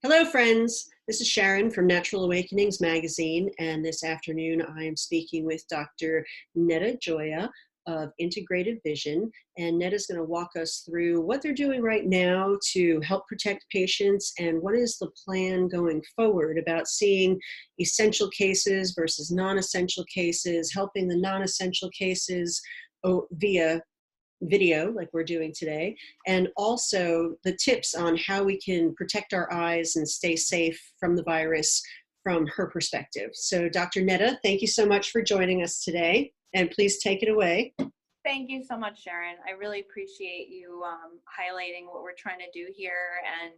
Hello, friends. This is Sharon from Natural Awakenings magazine, and this afternoon I am speaking with Dr. Neda Gioia of Integrative Vision, and Neda's going to walk us through what they're doing right now to help protect patients and what is the plan going forward about seeing essential cases versus non-essential cases, helping the non-essential cases via video like we're doing today, and also the tips on how we can protect our eyes and stay safe from the virus from her perspective. So Dr. Neda, thank you so much for joining us today, and please take it away. Thank you so much, Sharon. I really appreciate you highlighting what we're trying to do here. And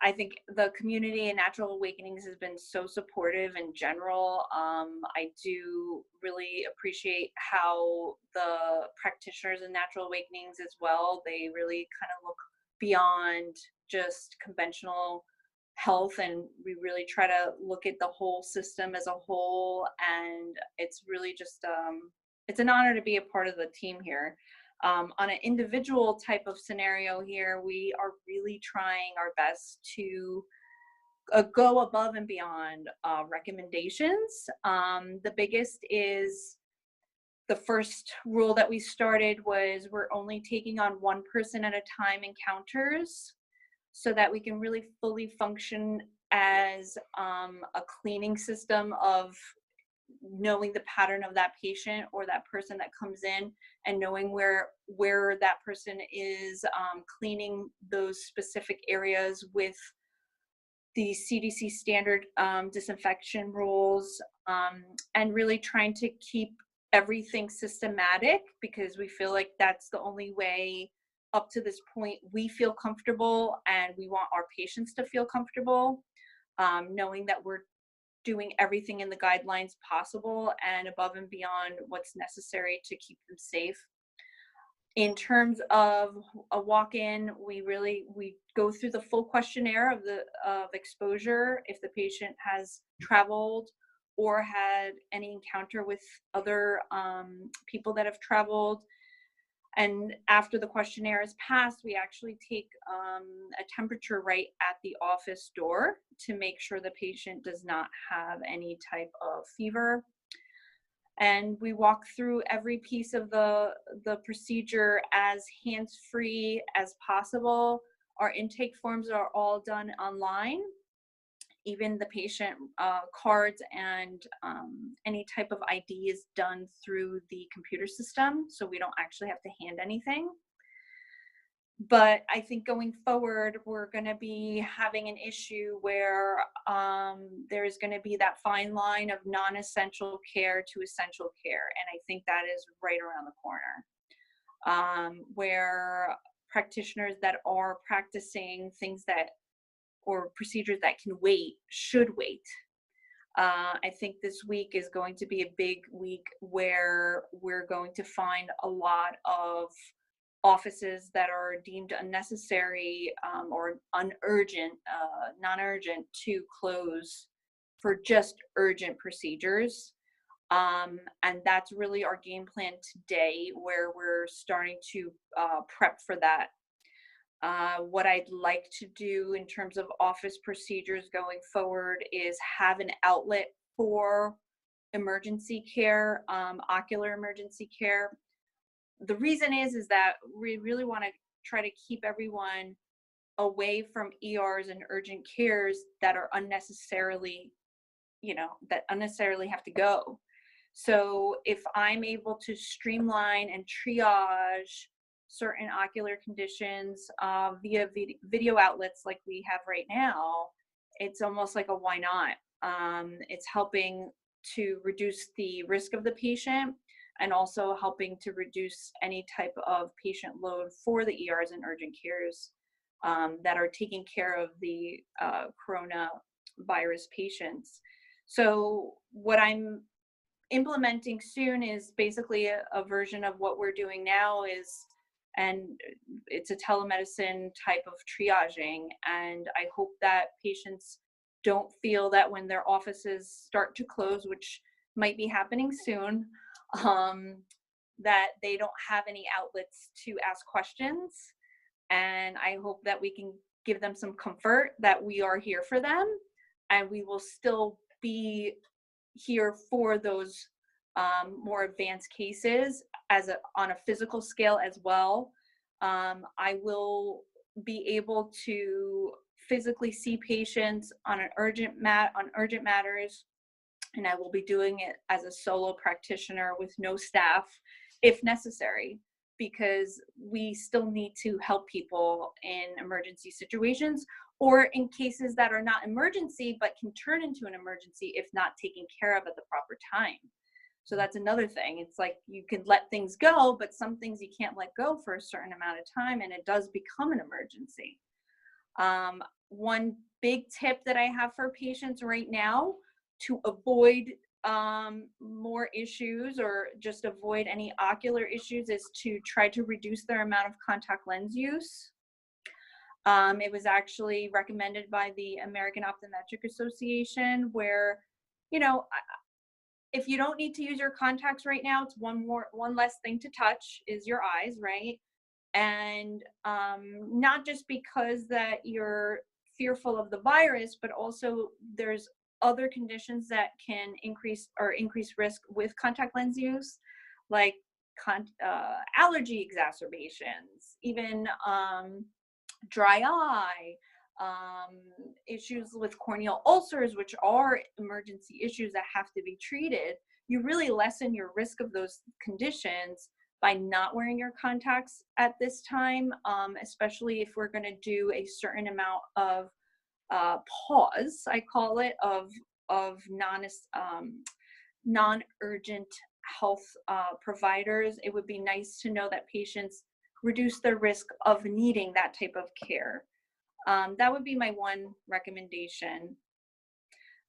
I think the community and Natural Awakenings has been so supportive in general. I do really appreciate how the practitioners in Natural Awakenings as well, they really kind of look beyond just conventional health, and we really try to look at the whole system as a whole. And it's really just, it's an honor to be a part of the team here. On an individual type of scenario here, we are really trying our best to go above and beyond recommendations. The biggest is the first rule that we started was we're only taking on one person at a time encounters so that we can really fully function as a cleaning system of knowing the pattern of that patient or that person that comes in, and knowing where that person is cleaning those specific areas with the CDC standard disinfection rules, and really trying to keep everything systematic, because we feel like that's the only way up to this point we feel comfortable, and we want our patients to feel comfortable, knowing that we're doing everything in the guidelines possible and above and beyond what's necessary to keep them safe. In terms of a walk-in, we go through the full questionnaire of exposure if the patient has traveled or had any encounter with other people that have traveled. And after the questionnaire is passed, we actually take a temperature right at the office door to make sure the patient does not have any type of fever. And we walk through every piece of the procedure as hands-free as possible. Our intake forms are all done online. Even the patient cards and any type of ID is done through the computer system, so we don't actually have to hand anything. But I think going forward, we're going to be having an issue where there's going to be that fine line of non-essential care to essential care, and I think that is right around the corner, where practitioners that are practicing things that or procedures that can wait should wait. I think this week is going to be a big week where we're going to find a lot of offices that are deemed unnecessary or non-urgent to close for just urgent procedures. And that's really our game plan today, where we're starting to prep for that. What I'd like to do in terms of office procedures going forward is have an outlet for emergency care, ocular emergency care. The reason is that we really want to try to keep everyone away from ERs and urgent cares that are unnecessarily, that unnecessarily have to go. So if I'm able to streamline and triage certain ocular conditions via video outlets like we have right now, it's almost like a why not. It's helping to reduce the risk of the patient and also helping to reduce any type of patient load for the ERs and urgent cares that are taking care of the coronavirus patients. So what I'm implementing soon is basically a version of what we're doing now and it's a telemedicine type of triaging. And I hope that patients don't feel that when their offices start to close, which might be happening soon, that they don't have any outlets to ask questions. And I hope that we can give them some comfort that we are here for them, and we will still be here for those more advanced cases on a physical scale as well. I will be able to physically see patients on urgent matters, and I will be doing it as a solo practitioner with no staff if necessary, because we still need to help people in emergency situations, or in cases that are not emergency but can turn into an emergency if not taken care of at the proper time. So that's another thing. It's like you can let things go, but some things you can't let go for a certain amount of time, and it does become an emergency. One big tip that I have for patients right now to avoid more issues, or just avoid any ocular issues, is to try to reduce their amount of contact lens use. It was actually recommended by the American Optometric Association, where, you know, if you don't need to use your contacts right now, it's one less thing to touch is your eyes, right? And not just because that you're fearful of the virus, but also there's other conditions that can increase risk with contact lens use, like allergy exacerbations, even dry eye, issues with corneal ulcers, which are emergency issues that have to be treated. You really lessen your risk of those conditions by not wearing your contacts at this time, especially if we're going to do a certain amount of pause, I call it, of non-urgent health providers. It would be nice to know that patients reduce their risk of needing that type of care. That would be my one recommendation.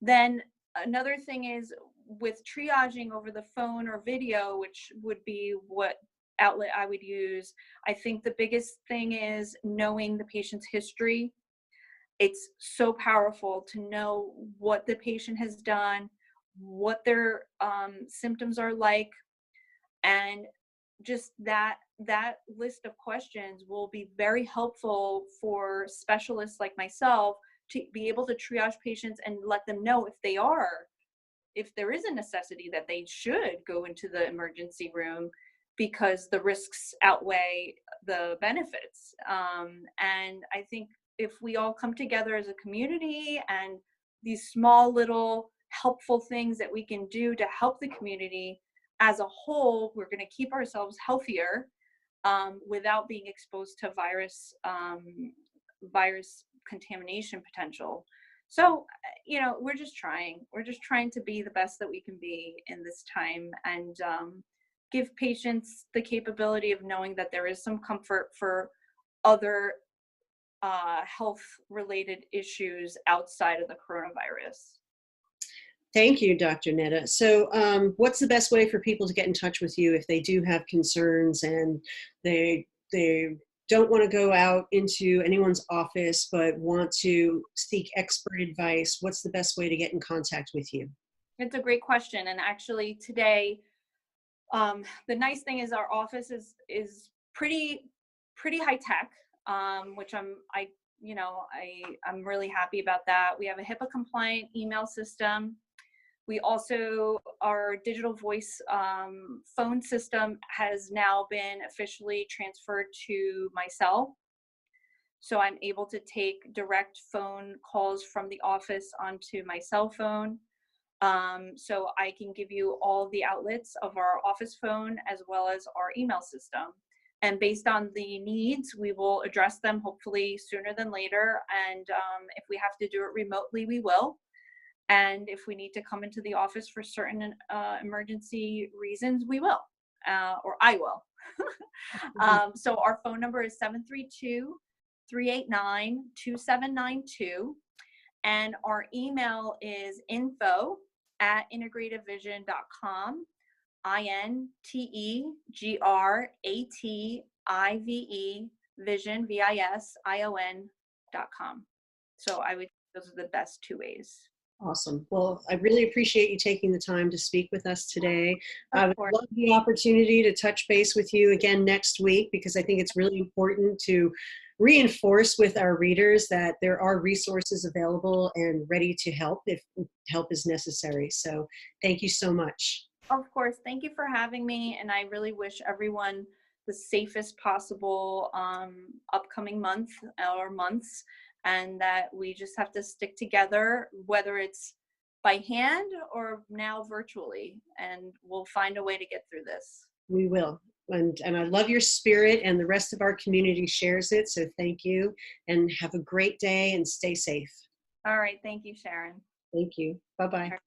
Then another thing is, with triaging over the phone or video, which would be what outlet I would use, I think the biggest thing is knowing the patient's history. It's so powerful to know what the patient has done, what their symptoms are like, and just that list of questions will be very helpful for specialists like myself to be able to triage patients and let them know if there is a necessity that they should go into the emergency room, because the risks outweigh the benefits. And I think if we all come together as a community, and these small little helpful things that we can do to help the community as a whole, we're going to keep ourselves healthier without being exposed to virus contamination potential. So, you know, we're just trying to be the best that we can be in this time, and give patients the capability of knowing that there is some comfort for other health related issues outside of the coronavirus. Thank you, Dr. Neda. So what's the best way for people to get in touch with you if they do have concerns and they don't want to go out into anyone's office but want to seek expert advice? What's the best way to get in contact with you? It's a great question. And actually today, the nice thing is our office is pretty high tech, which I'm really happy about that. We have a HIPAA compliant email system. We also, our digital voice phone system has now been officially transferred to my cell. So I'm able to take direct phone calls from the office onto my cell phone. So I can give you all the outlets of our office phone as well as our email system. And based on the needs, we will address them hopefully sooner than later. And if we have to do it remotely, we will. And if we need to come into the office for certain emergency reasons, we will, or I will. So our phone number is 732-389-2792. And our email is info@integrativevision.com, INTEGRATIVE vision, VISION.com. So those are the best two ways. Awesome. Well, I really appreciate you taking the time to speak with us today. I would love the opportunity to touch base with you again next week, because I think it's really important to reinforce with our readers that there are resources available and ready to help if help is necessary. So thank you so much. Of course. Thank you for having me. And I really wish everyone the safest possible upcoming month or months, and that we just have to stick together, whether it's by hand or now virtually, and we'll find a way to get through this. We will. And I love your spirit, and the rest of our community shares it. So thank you, and have a great day and stay safe. All right. Thank you, Sharon. Thank you. Bye-bye.